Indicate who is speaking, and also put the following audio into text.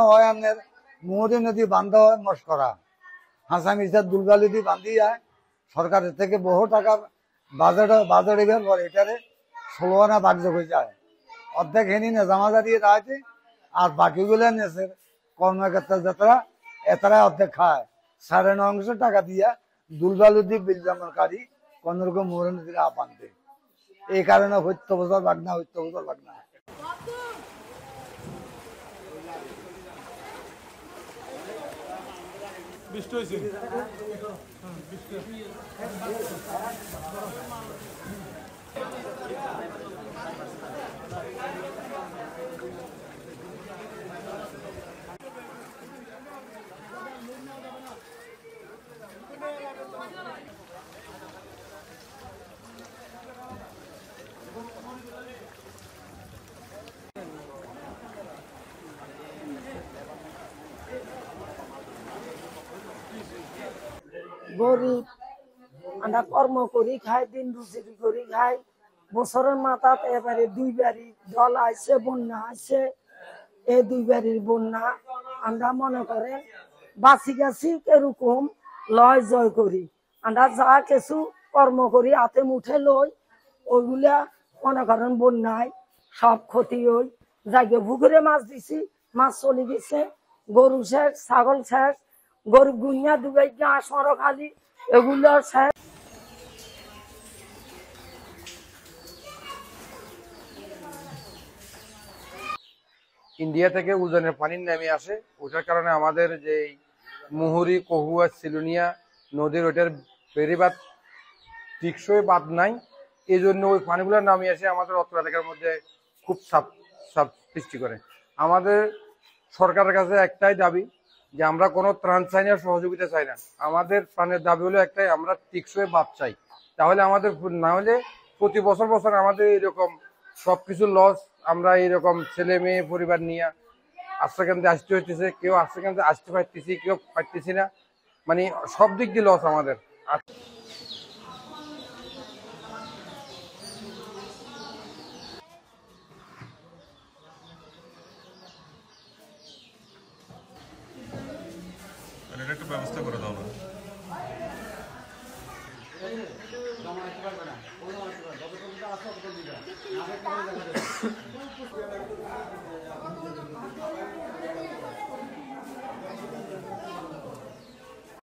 Speaker 1: হয় আমাদের মুহুরী নদী বান্ধা হয় মস্করা হাসান মির্জার দুলবালি দিয়ে বান্ধি যায় সরকারের থেকে বহু টাকা বাজেট এবার পরে এটারে 16 আনা বাণিজ্য হয়ে যায় অর্ধেক হেনি নেজামাজা দিয়ে রাখে আর বাকিগুলো নেছে কর্মকর্তা যাত্রা এতারা অর্ধেক খায় 9.5 টাকা দিয়া দুলবালু দিয়ে বিলজামনকারী কোনরকম মুহুরী নদীর আপান্তে এই কারণে হত্য বছর বাগনা বৃষ্টি হয়েছে
Speaker 2: গরিব আমরা কর্ম করি খাই দিন রুজি করি খাই বছরের মাথাত এবারে 2 বাড়ি জল আইছে বন্যা আইছে এই 2 বাড়ির বন্যা আমরা মনে করেন বাঁচি গেছি এরকম লয় জয় করি আমরা যা কিছু কর্ম করি হাতে মুঠে লই ওইগুলা মনে করেন বন্যায় সব ক্ষতি হই জায়গা পুকুরে মাছ দিছি মাছ চলে গেছে গরু শেষ ছাগল শেষ গরু গুনিয়া দুবাই সর খালি এগুলো শেষ।
Speaker 3: ইন্ডিয়া থেকে উজানের পানি নেমে আসে ওটার কারণে আমাদের যে মুহুরী কহুয়া সিলুনিয়া নদীর ওইটার বেড়িবাঁধ টিকসই বাঁধ নাই এই জন্য ওই পানিগুলো নামিয়ে আসে আমাদের অত্র এলাকার মধ্যে খুব চাপ সৃষ্টি করে। আমাদের সরকারের কাছে একটাই দাবি যে আমরা কোনো ত্রাণ চাই না সহযোগিতা চাই না আমাদের প্রাণের দাবি হলো একটাই আমরা টিকসই বাঁধ চাই তাহলে আমাদের না হলে প্রতি বছর আমাদের এরকম সবকিছু লস আমরা এইরকম ছেলে মেয়ে পরিবার নিয়ে আশ্রয়কেন্দ্রে আসতে হইতেছে কেউ আশ্রয়কেন্দ্রে আসতে পারতেছি কেউ পারতেছি না মানে সব দিক দিয়ে লস আমাদের।
Speaker 4: একটা ব্যবস্থা করে দাও না